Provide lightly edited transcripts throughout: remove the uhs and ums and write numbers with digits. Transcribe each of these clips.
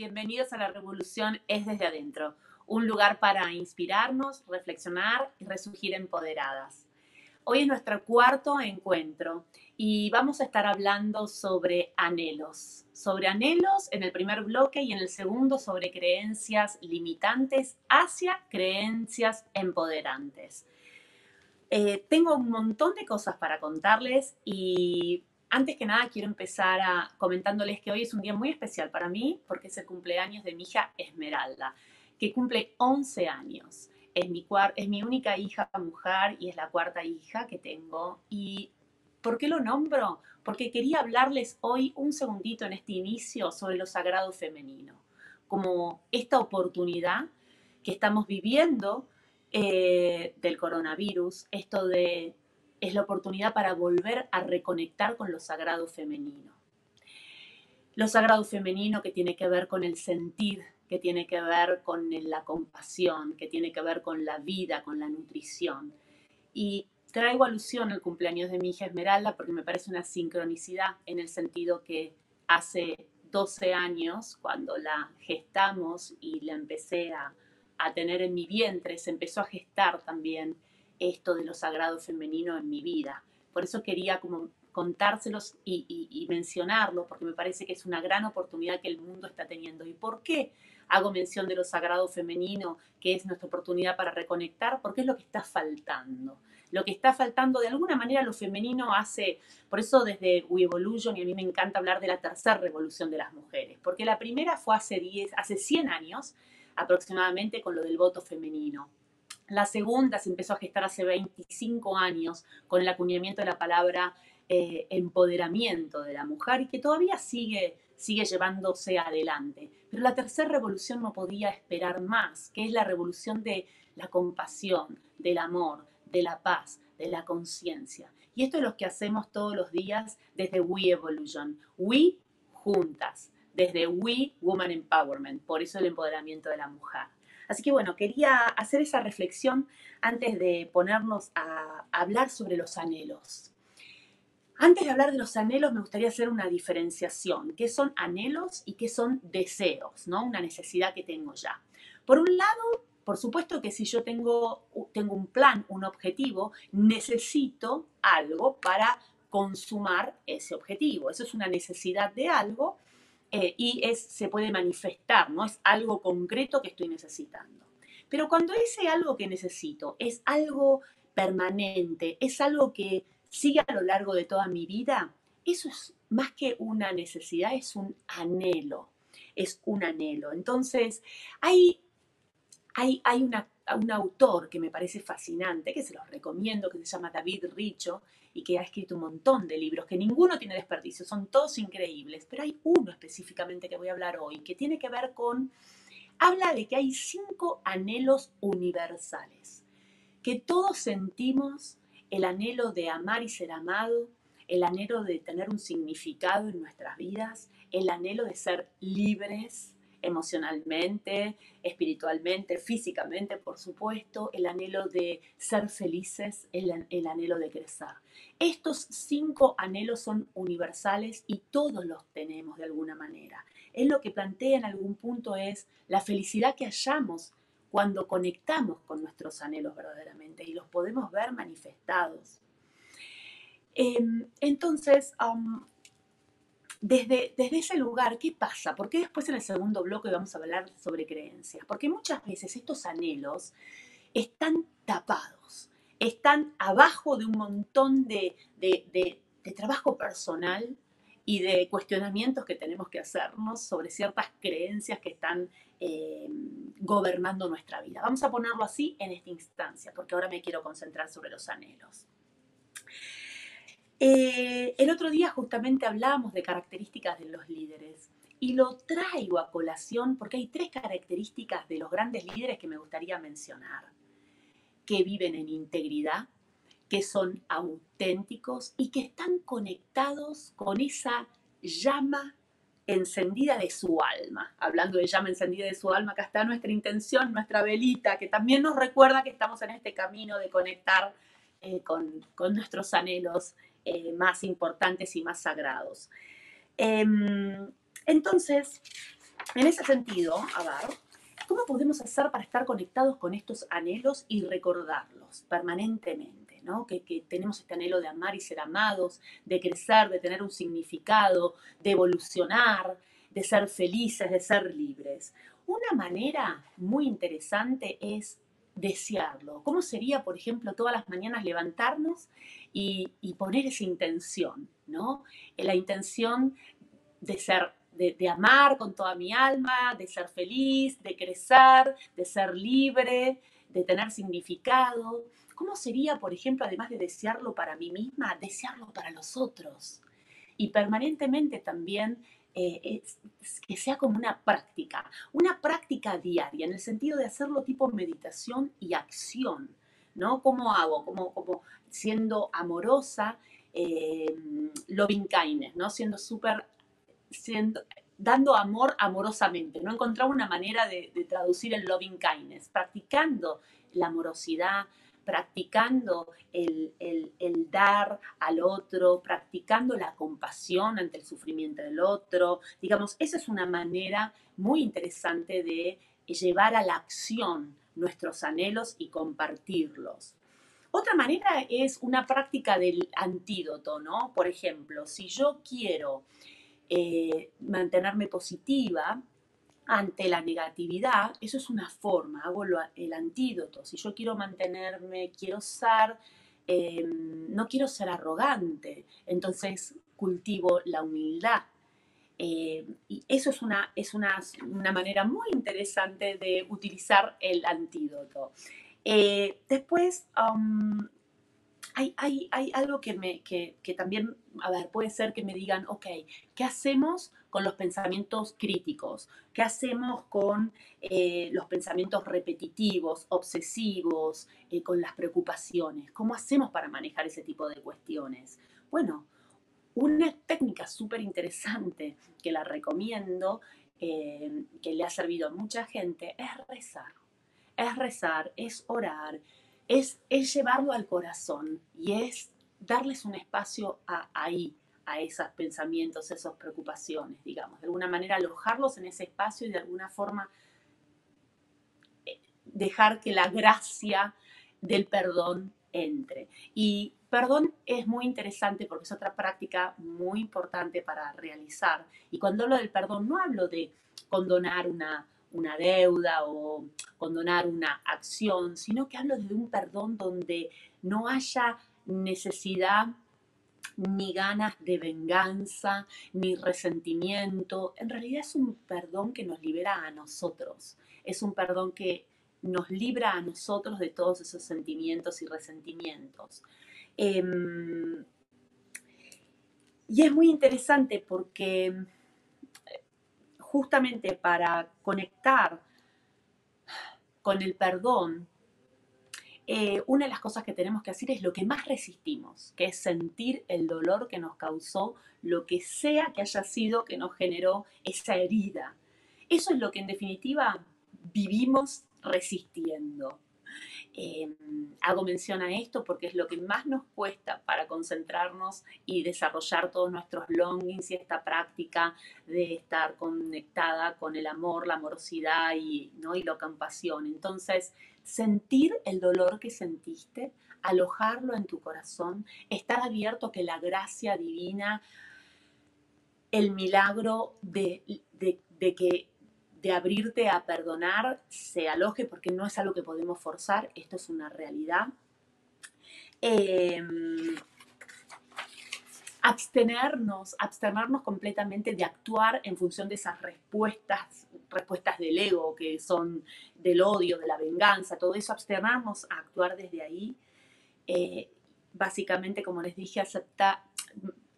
bienvenidos a La Revolución es desde adentro, un lugar para inspirarnos, reflexionar y resurgir empoderadas. Hoy es nuestro cuarto encuentro y vamos a estar hablando sobre anhelos en el primer bloque y en el segundo sobre creencias limitantes hacia creencias empoderantes. Tengo un montón de cosas para contarles y antes que nada quiero empezar comentándoles que hoy es un día muy especial para mí porque es el cumpleaños de mi hija Esmeralda, que cumple 11 años. Es mi única hija mujer y es la cuarta hija que tengo. ¿Y por qué lo nombro? Porque quería hablarles hoy un segundito en este inicio sobre lo sagrado femenino, como esta oportunidad que estamos viviendo del coronavirus, es la oportunidad para volver a reconectar con lo sagrado femenino. Lo sagrado femenino que tiene que ver con el sentir, que tiene que ver con la compasión, que tiene que ver con la vida, con la nutrición. Y traigo alusión al cumpleaños de mi hija Esmeralda porque me parece una sincronicidad en el sentido que hace 12 años, cuando la gestamos y la empecé a tener en mi vientre, se empezó a gestar también esto de lo sagrado femenino en mi vida. Por eso quería como contárselos y mencionarlo, porque me parece que es una gran oportunidad que el mundo está teniendo. ¿Y por qué hago mención de lo sagrado femenino, que es nuestra oportunidad para reconectar? Porque es lo que está faltando. Lo que está faltando, de alguna manera, lo femenino hace, por eso desde We Evolution, y a mí me encanta hablar de la tercera revolución de las mujeres, porque la primera fue hace 100 años aproximadamente con lo del voto femenino. La segunda se empezó a gestar hace 25 años con el acuñamiento de la palabra empoderamiento de la mujer y que todavía sigue llevándose adelante. Pero la tercera revolución no podía esperar más, que es la revolución de la compasión, del amor, de la paz, de la conciencia. Y esto es lo que hacemos todos los días desde We Evolution. We juntas, desde We Woman Empowerment, por eso el empoderamiento de la mujer. Así que bueno, quería hacer esa reflexión antes de ponernos a hablar sobre los anhelos. Antes de hablar de los anhelos, me gustaría hacer una diferenciación. ¿Qué son anhelos y qué son deseos? ¿No? Una necesidad que tengo ya. Por un lado, por supuesto que si yo tengo un plan, un objetivo, necesito algo para consumar ese objetivo. Eso es una necesidad de algo se puede manifestar, ¿no? Es algo concreto que estoy necesitando. Pero cuando ese algo que necesito es algo permanente, es algo que sigue a lo largo de toda mi vida, eso es más que una necesidad, es un anhelo. Es un anhelo. Entonces, hay un autor que me parece fascinante, que se los recomiendo, que se llama David Richo y que ha escrito un montón de libros, que ninguno tiene desperdicio, son todos increíbles, pero hay uno específicamente que voy a hablar hoy, que tiene que ver habla de que hay 5 anhelos universales, que todos sentimos el anhelo de amar y ser amado, el anhelo de tener un significado en nuestras vidas, el anhelo de ser libres emocionalmente, espiritualmente, físicamente, por supuesto, el anhelo de ser felices, el anhelo de crecer. Estos 5 anhelos son universales y todos los tenemos de alguna manera. Él lo que plantea en algún punto es la felicidad que hallamos cuando conectamos con nuestros anhelos verdaderamente y los podemos ver manifestados. Entonces, desde ese lugar, ¿qué pasa? ¿Por qué después en el segundo bloque vamos a hablar sobre creencias? Porque muchas veces estos anhelos están tapados, están abajo de un montón de trabajo personal y de cuestionamientos que tenemos que hacernos sobre ciertas creencias que están gobernando nuestra vida. Vamos a ponerlo así en esta instancia, porque ahora me quiero concentrar sobre los anhelos. El otro día justamente hablábamos de características de los líderes y lo traigo a colación porque hay 3 características de los grandes líderes que me gustaría mencionar, que viven en integridad, que son auténticos y que están conectados con esa llama encendida de su alma. Hablando de llama encendida de su alma, acá está nuestra intención, nuestra velita, que también nos recuerda que estamos en este camino de conectar con nuestros anhelos más importantes y más sagrados. Entonces, En ese sentido, a ver, ¿cómo podemos hacer para estar conectados con estos anhelos y recordarlos permanentemente? ¿No? Que tenemos este anhelo de amar y ser amados, de crecer, de tener un significado, de evolucionar, de ser felices, de ser libres. Una manera muy interesante es desearlo. ¿Cómo sería, por ejemplo, todas las mañanas levantarnos y poner esa intención, ¿no? La intención de ser, de amar con toda mi alma, de ser feliz, de crecer, de ser libre, de tener significado. ¿Cómo sería, por ejemplo, además de desearlo para mí misma, desearlo para los otros? Y permanentemente también que sea como una práctica diaria, en el sentido de hacerlo tipo meditación y acción, ¿no? ¿Cómo hago? Como siendo amorosa, loving kindness, ¿no? Siendo, dando amor amorosamente, ¿no? Encontrar una manera de traducir el loving kindness, practicando la amorosidad, practicando el dar al otro, practicando la compasión ante el sufrimiento del otro. Digamos, esa es una manera muy interesante de llevar a la acción nuestros anhelos y compartirlos. Otra manera es una práctica del antídoto, ¿no? Por ejemplo, si yo quiero mantenerme positiva ante la negatividad, eso es una forma, hago el antídoto. Si yo quiero mantenerme, quiero ser, no quiero ser arrogante, entonces cultivo la humildad. Y eso es una manera muy interesante de utilizar el antídoto. Después, hay algo que también, a ver, puede ser que me digan, ok, ¿qué hacemos con los pensamientos críticos? ¿Qué hacemos con los pensamientos repetitivos, obsesivos, con las preocupaciones? ¿Cómo hacemos para manejar ese tipo de cuestiones? Bueno, una técnica súper interesante que la recomiendo, que le ha servido a mucha gente, es rezar. Es rezar, es orar, es llevarlo al corazón y es darles un espacio ahí, a esos pensamientos, esas preocupaciones, digamos. De alguna manera alojarlos en ese espacio y de alguna forma dejar que la gracia del perdón entre. Y perdón es muy interesante porque es otra práctica muy importante para realizar. Y cuando hablo del perdón, no hablo de condonar una deuda o condonar una acción, sino que hablo de un perdón donde no haya necesidad ni ganas de venganza, ni resentimiento. En realidad es un perdón que nos libera a nosotros. Es un perdón que nos libra a nosotros de todos esos sentimientos y resentimientos. Eh, y es muy interesante porque justamente para conectar con el perdón, una de las cosas que tenemos que hacer es lo que más resistimos, que es sentir el dolor que nos causó lo que sea que haya sido que nos generó esa herida. Eso es lo que en definitiva vivimos resistiendo. Eh, Hago mención a esto porque es lo que más nos cuesta para concentrarnos y desarrollar todos nuestros longings y esta práctica de estar conectada con el amor, la amorosidad ¿no? y la compasión. Entonces, sentir el dolor que sentiste, alojarlo en tu corazón, estar abierto a que la gracia divina, el milagro de abrirte a perdonar se aloje porque no es algo que podemos forzar, esto es una realidad. Eh, abstenernos completamente de actuar en función de esas respuestas del ego, que son del odio, de la venganza, todo eso, abstenernos a actuar desde ahí. Básicamente, como les dije,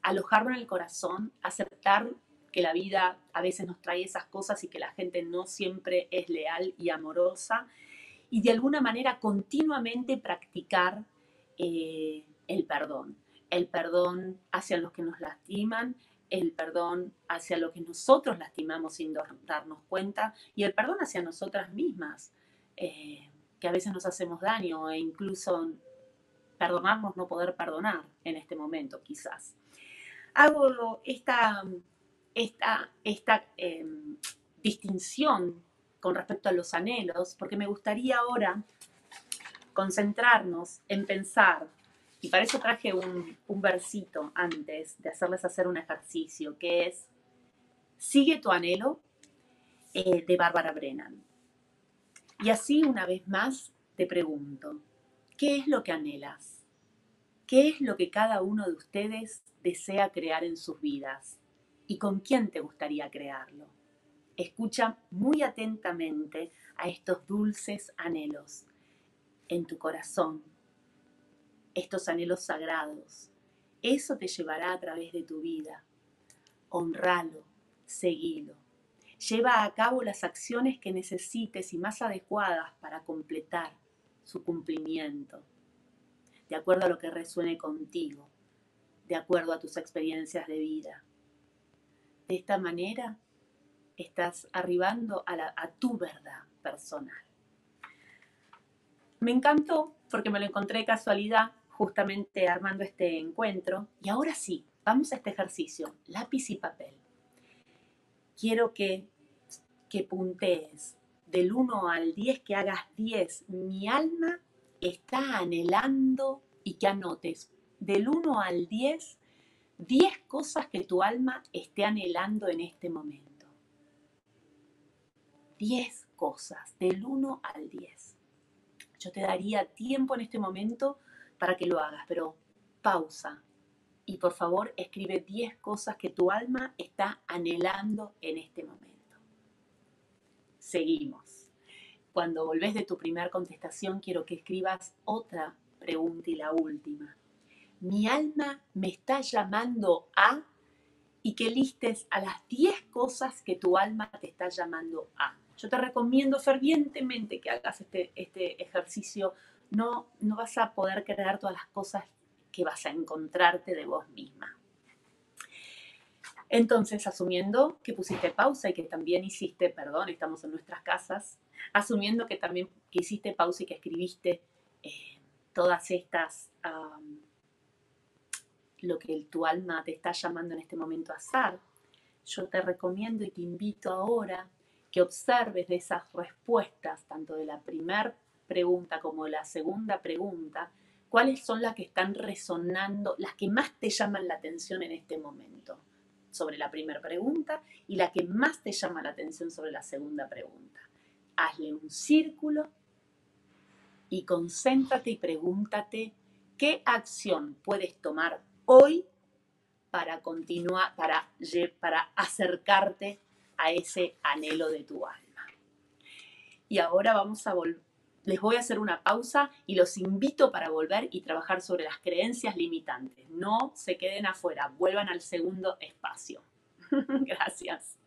alojarlo en el corazón, aceptar que la vida a veces nos trae esas cosas y que la gente no siempre es leal y amorosa, y de alguna manera continuamente practicar el perdón hacia los que nos lastiman, el perdón hacia lo que nosotros lastimamos sin darnos cuenta, y el perdón hacia nosotras mismas, que a veces nos hacemos daño e incluso perdonarnos no poder perdonar en este momento quizás. Hago esta distinción con respecto a los anhelos, porque me gustaría ahora concentrarnos en pensar, y para eso traje un versito antes de hacerles hacer un ejercicio, que es Sigue tu anhelo, de Bárbara Brennan. Y así una vez más te pregunto, ¿qué es lo que anhelas? ¿Qué es lo que cada uno de ustedes desea crear en sus vidas? ¿Y con quién te gustaría crearlo? Escucha muy atentamente a estos dulces anhelos en tu corazón, estos anhelos sagrados. Eso te llevará a través de tu vida. Honralo, seguilo. Lleva a cabo las acciones que necesites y más adecuadas para completar su cumplimiento, de acuerdo a lo que resuene contigo, de acuerdo a tus experiencias de vida. De esta manera estás arribando a tu verdad personal. Me encantó porque me lo encontré de casualidad justamente armando este encuentro. Y ahora sí, vamos a este ejercicio, lápiz y papel. Quiero que puntees del 1 al 10, que hagas 10. Mi alma está anhelando, y que anotes del 1 al 10, 10 cosas que tu alma esté anhelando en este momento. 10 cosas, del 1 al 10. Yo te daría tiempo en este momento para que lo hagas, pero pausa y por favor escribe 10 cosas que tu alma está anhelando en este momento. Seguimos. Cuando volvés de tu primer contestación, quiero que escribas otra pregunta y la última. Mi alma me está llamando a, y que listes a las 10 cosas que tu alma te está llamando a. Yo te recomiendo fervientemente que hagas este ejercicio. No vas a poder crear todas las cosas que vas a encontrarte de vos misma. Entonces, asumiendo que pusiste pausa y que también hiciste, perdón, estamos en nuestras casas, asumiendo que también que hiciste pausa y que escribiste todas estas, lo que tu alma te está llamando en este momento a hacer, yo te recomiendo y te invito ahora que observes de esas respuestas, tanto de la primera pregunta como de la segunda pregunta, cuáles son las que están resonando, las que más te llaman la atención en este momento sobre la primera pregunta y la que más te llama la atención sobre la segunda pregunta. Hazle un círculo y concéntrate y pregúntate qué acción puedes tomar hoy para continuar, para acercarte a ese anhelo de tu alma. Y ahora les voy a hacer una pausa y los invito para volver y trabajar sobre las creencias limitantes. No se queden afuera, vuelvan al segundo espacio. Gracias.